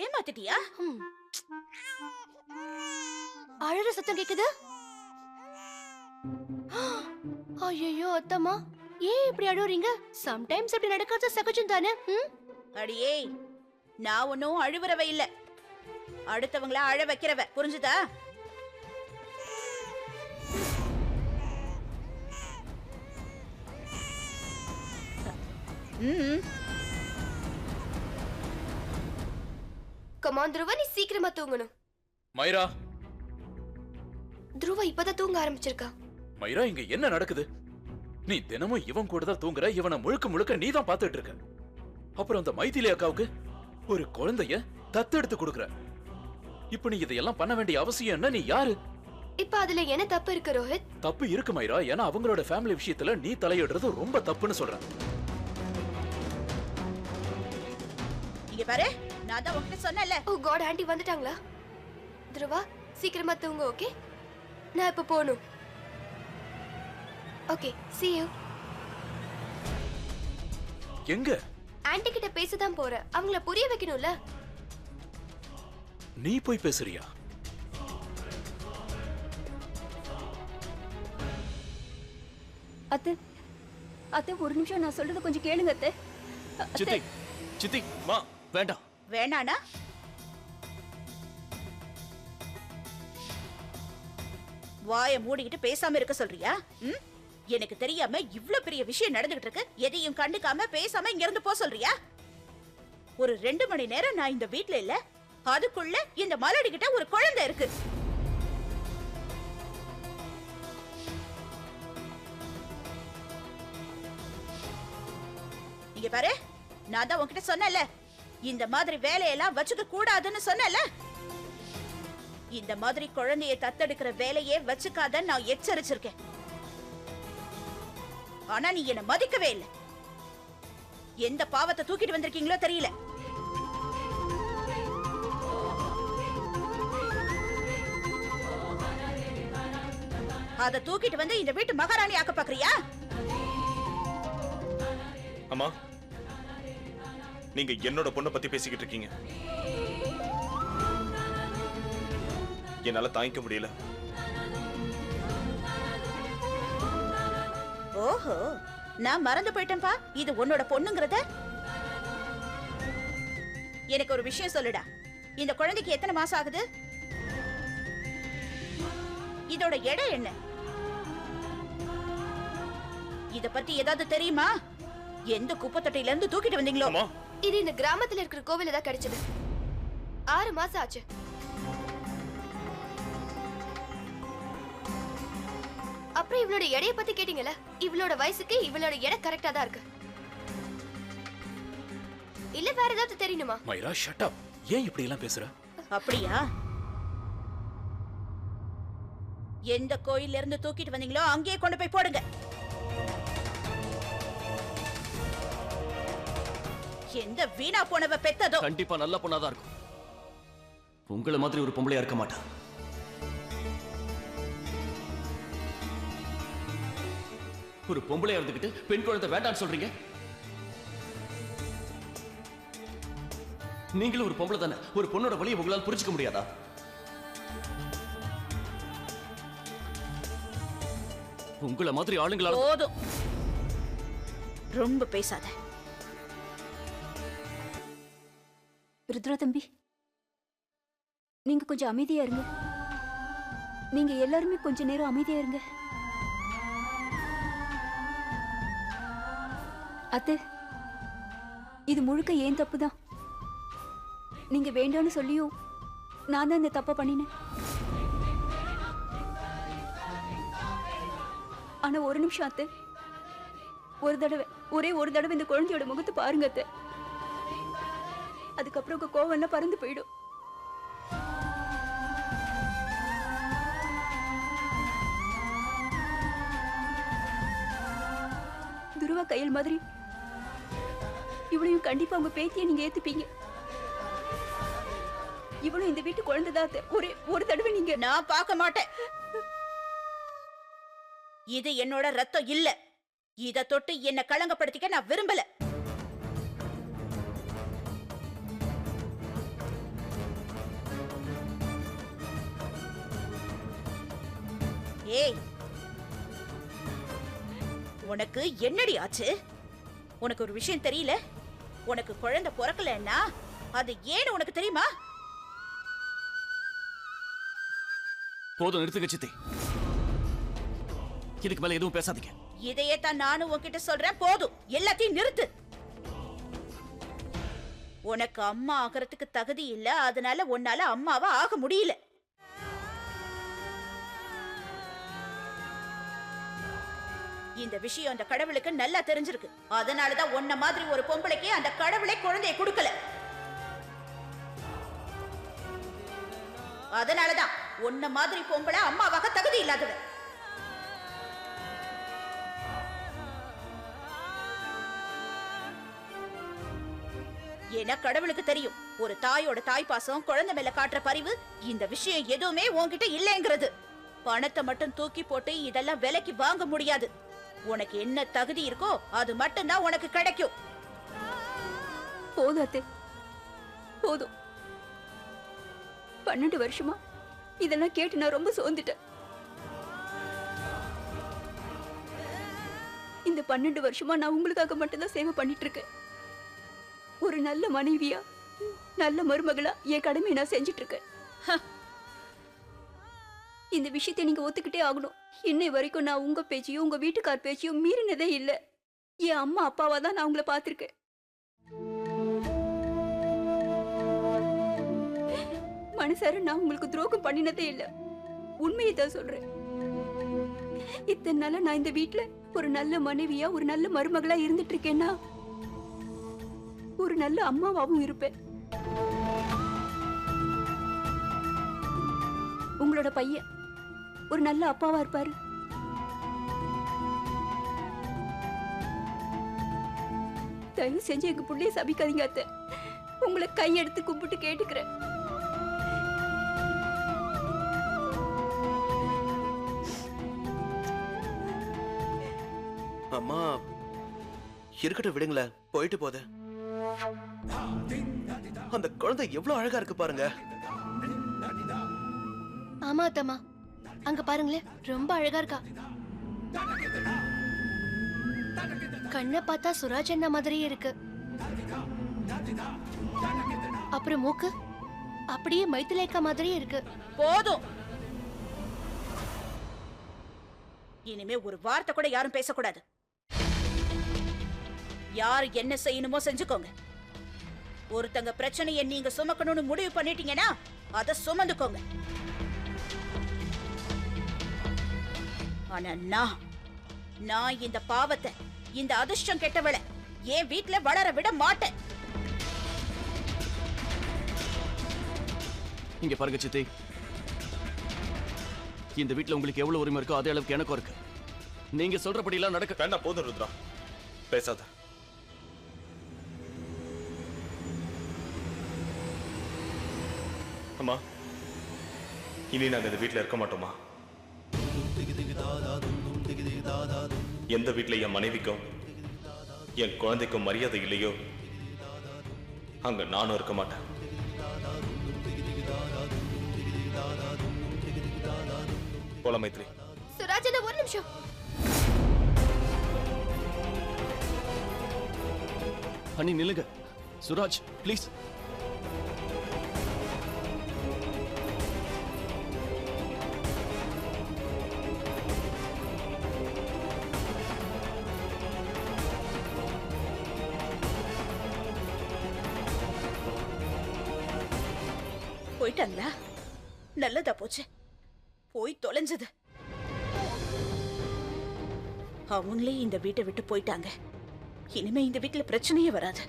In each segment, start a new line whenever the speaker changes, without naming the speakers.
ஏமாத்திட்டியா?
அழற சத்தம் கேக்குது. ஐயோ அத்தம்மா, ஏன் இப்படி அழுறீங்க? சம்டைம்ஸ் இப்படி நடக்கிறது சகஜம் தானே.
அடியே, நான் ஒன்னும் அழுவுறவ இல்ல, அடுத்தவங்கள அழ வைக்கிறவ, புரிஞ்சுதா?
கமான் துருவா, நீ சீக்கிரமா தூங்கணும்.
மைரா,
துருவா இப்பதான் தூங்க ஆரம்பிச்சிருக்கா.
மைரா, இங்க என்ன நடக்குது? நீ தினமும் இவன் கூட தான் தூங்குற, இவனை முழுக்க முழுக்க நீ தான் பாத்துட்டு இருக்க. அப்புறம் அந்த மைதிலி அக்காவுக்கு ஒரு குழந்தைய தத்தெடுத்து கொடுக்கற. இப்ப நீ இதையெல்லாம் பண்ண வேண்டிய அவசியம் என்ன? நீ யாரு?
இப்ப அதுல என்ன தப்பு இருக்கு ரோஹித்?
தப்பு இருக்கு மைரா, ஏன்னா அவங்களோட ஃபேமிலி விஷயத்துல நீ தலையிடுறது ரொம்ப தப்புன்னு சொல்றேன்.
இங்க பாரு, நான் தான் உன்கிட்ட சொன்னேன்ல.
ஓ காட், ஆண்டி வந்துட்டாங்களா? துருவா சீக்கிரமா தூங்கு, ஓகே? நான் இப்ப போணும். Okay, see you.
எங்க?
ஆண்டி கிட்ட பேசதான் போறேன், அவங்கள புரிய வைக்கணும்ல.
நீ போய் பேசுறியா?
அத்தை, அத்தை ஒரு நிமிஷம் நான் சொல்றது கொஞ்சம் கேளுங்க அத்தை.
சித்தி, சித்தி, மா வேண்டாம்.
வேணானா? வாயை மூடிக்கிட்டு பேசாம இருக்க சொல்றியா? எனக்கு தெரியாம இவ்ளோ பெரிய விஷயம் நடந்துகிட்டு இருக்கு, எதையும் கண்டுக்காம பேசாம இங்க இருந்து போ சொல்றியா? ஒரு 2 மணி நேரம் நான் இந்த வீட்ல இல்ல, அதுக்குள்ள இந்த மலடி கிட்ட ஒரு குழந்தை இருக்கு. இங்க பாரு, நான் தான் உன்கிட்ட சொன்னேன்ல, இந்த மாதிரி வேலையெல்லாம் வச்சுக்க கூடாதுன்னு சொன்னேன்ல. இந்த மாதிரி குழந்தையை தத்தெடுக்கிற வேலையே வச்சுக்காத நான் எச்சரிச்சிருக்கேன். ஆனா நீ என்ன மதிக்கவே இல்லை. எந்த பாவத்தை தூக்கிட்டு வந்திருக்கீங்களோ தெரியல. அத தூக்கிட்டு வந்து இந்த வீட்டு மகாராணி ஆக்க பாக்குறியா?
அம்மா, நீங்க என்னோட பொண்ணை பத்தி பேசிக்கிட்டு இருக்கீங்க. என்னால தாங்கிக்க முடியல.
ஓஹோ, நான் மறந்து போயிட்டேன்பா, இது உன்னோட பொண்ணுங்கறத. எனக்கு ஒரு விஷயம் சொல்லுடா, இந்த குழந்தைக்கு எத்தனை மாசம் ஆகுது? இதோட எடை என்ன? இத பத்தி ஏதாவது தெரியுமா? எந்த குப்பத்தொட்டில இருந்து தூக்கிட்டு வந்தீங்களோ?
இது இந்த கிராமத்துல இருக்கிற கோவில தான் கிடைச்சது. 6 மாசம் ஆச்சு. அப்புறம் இவளோட எடையை பத்தி கேட்டீங்கல்ல, இவளோட வயசுக்கு இவளோட எடை கரெக்டா தான் இருக்கு. இல்ல வேற ஏதாவது தெரியணுமா?
மைரா, ஷட் அப். ஏன் இப்படி எல்லாம் பேசுற?
அப்படியா? எந்த கோயில்ல இருந்து தூக்கிட்டு வந்தீங்களோ அங்கேயே கொண்டு போய் போடுங்க. எந்த வீணா போனவ பெத்ததோ.
கண்டிப்பா நல்ல பொண்ணாதான் இருக்கும். உங்களை மாதிரி ஒரு பொம்பளையா இருக்க மாட்டா. ஒரு பொம்பளையா இருந்துகிட்டு பெண் குழந்தை வேண்டான்னு சொல்றீங்க. நீங்களும் ஒரு பொம்பளை தானே, ஒரு பொண்ணோட வழியை உங்களால் புரிஞ்சுக்க முடியாதா? உங்களை மாதிரி ஆளுங்களால
போதும், ரொம்ப பேசாத.
ருத்ரா தம்பி, நீங்க கொஞ்சம் அமைதியா இருங்க. நீங்க எல்லாருமே கொஞ்ச நேரம் அமைதியா இருங்க. அத்தை, இது முழுக்க ஏன் தப்பு தான். நீங்க வேண்டான்னு சொல்லியும் நான் தான் இந்த தப்பை பண்ணினேன். ஆனா ஒரு நிமிஷம் அத்தை, ஒரே ஒரு தடவை இந்த குழந்தையோட முகத்தை பாருங்க அத்தை. அதுக்கப்புறம் உங்க கோவம் எல்லாம் பறந்து போயிடும். துருவா கையில் மாதிரி இவளையும் கண்டிப்பா உங்க பேத்தியை நீங்க ஏத்துப்பீங்க. இவளும் இந்த வீட்டு குழந்தைதான். ஒரு தடவை நீங்க.
நான் பார்க்க மாட்டேன். இது என்னோட ரத்தம் இல்ல. இத தொட்டு என்ன களங்கப்படுத்திக்க நான் விரும்பல. ஏய், உனக்கு என்னடி ஆச்சு? உனக்கு ஒரு விஷயம் தெரியல? உனக்கு குழந்தை பிறக்கலன்னா அது ஏன்னு உனக்கு தெரியுமா?
போதும், நிறுத்துங்க சித்தி. இதுக்கு மேல எதுவும் பேசாதீங்க.
இதையே தான் நானும் உன்கிட்ட சொல்றேன். போதும், எல்லாத்தையும் நிறுத்து. உனக்கு அம்மா ஆகிறதுக்கு தகுதி இல்ல, அதனால உன்னால அம்மாவா ஆக முடியல. இந்த விஷயம் அந்த கடவுளுக்கு நல்லா தெரிஞ்சிருக்கு. அதனாலதான் உன்ன மாதிரி ஒரு பொம்பளைக்கு அந்த கடவுளை குழந்தையை கொடுக்கல. அதனாலதான் உன்ன மாதிரி பொம்பளை அம்மாவாக தகுதி இல்லாதவ. ஏன்னா கடவுளுக்கு தெரியும், ஒரு தாயோட தாய் பாசம், குழந்தை மேல காட்டுற பரிவு, இந்த விஷயம் எதுவுமே உன்கிட்ட இல்லைங்கிறது. பணத்தை மட்டும் தூக்கி போட்டு இதெல்லாம் விலைக்கு வாங்க முடியாது. உனக்கு என்ன தகுதி இருக்கோ அது மட்டும்தான் உனக்கு கிடைக்கும்.
போதும் அத்தை, போதும். 12 வருஷமா இதெல்லாம் கேட்டு நான் ரொம்ப சோர்ந்துட்டேன். இந்த 12 வருஷமா நான் உங்களுக்காக மட்டும்தான் சேவை பண்ணிட்டு இருக்கேன். ஒரு நல்ல மனைவியா, நல்ல மருமகளா என் கடமையை நான் செஞ்சிட்டு இருக்கேன். இந்த விஷயத்தை நீங்க ஒத்துக்கிட்டே ஆகணும். இன்னை வரைக்கும் நான் உங்க பேச்சையும் உங்க வீட்டுக்கார் பேச்சையும் மீறினதே இல்லை. என் அம்மா அப்பாவா தான் நான் உங்களை பார்த்திருக்கேன். மனசார நான் உங்களுக்கு துரோகம் பண்ணினதே இல்லை. உண்மையை தான் சொல்றேன். இத்தனை நாளா நான் இந்த வீட்டுல ஒரு நல்ல மனைவியா, ஒரு நல்ல மருமகளா இருந்துட்டு இருக்கேன்னா, ஒரு நல்ல அம்மாவாவும் இருப்பேன். உங்களோட பையன் ஒரு நல்ல அப்பாவா இருப்பாரு. தயவு செஞ்சு எங்க புள்ளைய சபிக்காதீங்க அத்தை. உங்களை கையெடுத்து கும்பிட்டு கேட்டுக்கிறேன்.
அம்மா இருக்கட்டும், விடுங்களேன், போயிட்டு போத. அந்த குழந்தை எவ்வளவு அழகா இருக்கு பாருங்க.
ஆமா அத்தம்மா, அங்க பாருங்களேன், ரொம்ப அழகா இருக்கா. கண்ணை பார்த்தா சுராஜ் அண்ணா மாதிரியே இருக்கு. அப்புறம் மூக்கு அப்படியே மைத்திலேக்கா மாதிரியே இருக்கு.
போதும், இனிமே ஒரு வார்த்தை கூட யாரும் பேசக்கூடாது. யார் என்ன செய்யணுமோ செஞ்சுக்கோங்க. ஒருத்தங்க பிரச்சனையை நீங்க சுமக்கணும்னு முடிவு பண்ணிட்டீங்கன்னா அதை சுமந்துக்கோங்க. ஆனா நான் இந்த பாவத்தை, இந்த அதிர்ஷ்டம் கெட்டவளை என் வீட்டுல வளர விட மாட்டேன்.
இங்க பாருங்க சித்தி, இந்த வீட்டுல உங்களுக்கு எவ்வளவு உரிமை இருக்கோ அதே அளவுக்கு எனக்கும் இருக்கு. நீங்க சொல்றபடி எல்லாம் நடக்க
வேண்டாம், போதும் ருத்ரா, பேசாத. அம்மா, இனி நாங்க இந்த வீட்டுல இருக்க மாட்டோமா? எந்த வீட்டுல என் மனைவிக்கும் என் குழந்தைக்கும் மரியாதை இல்லையோ அங்க நானும் இருக்க மாட்டேன். போல மைத்ரி.
சுராஜ் அண்ணா ஒரு நிமிஷம்.
அண்ணி நில்லுங்க. சுராஜ் ப்ளீஸ்.
போயிட்டாங்களா? நல்லதா போச்சு. போய் தொலைஞ்சது. அவங்களே இந்த வீட்டை விட்டு போயிட்டாங்க. இனிமே இந்த வீட்டுல பிரச்சனையே வராது.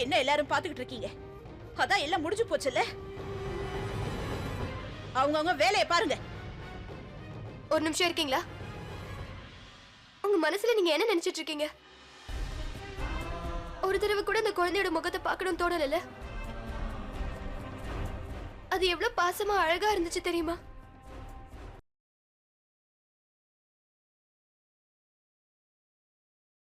என்ன எல்லாரும் பாத்துக்கிட்டு இருக்கீங்க? அதான் எல்லாம் முடிஞ்சு போச்சுல்ல. அவங்கவங்க வேலையை பாருங்க.
ஒரு நிமிஷம் இருக்கீங்களா? உங்க மனசுல நீங்க என்ன நினைச்சிட்டு இருக்கீங்க? ஒரு தடவை கூட அந்த குழந்தையோட முகத்தை பார்க்கணும் தோணல. அது எவ்வளவு பாசமா அழகா இருந்துச்சு தெரியுமா?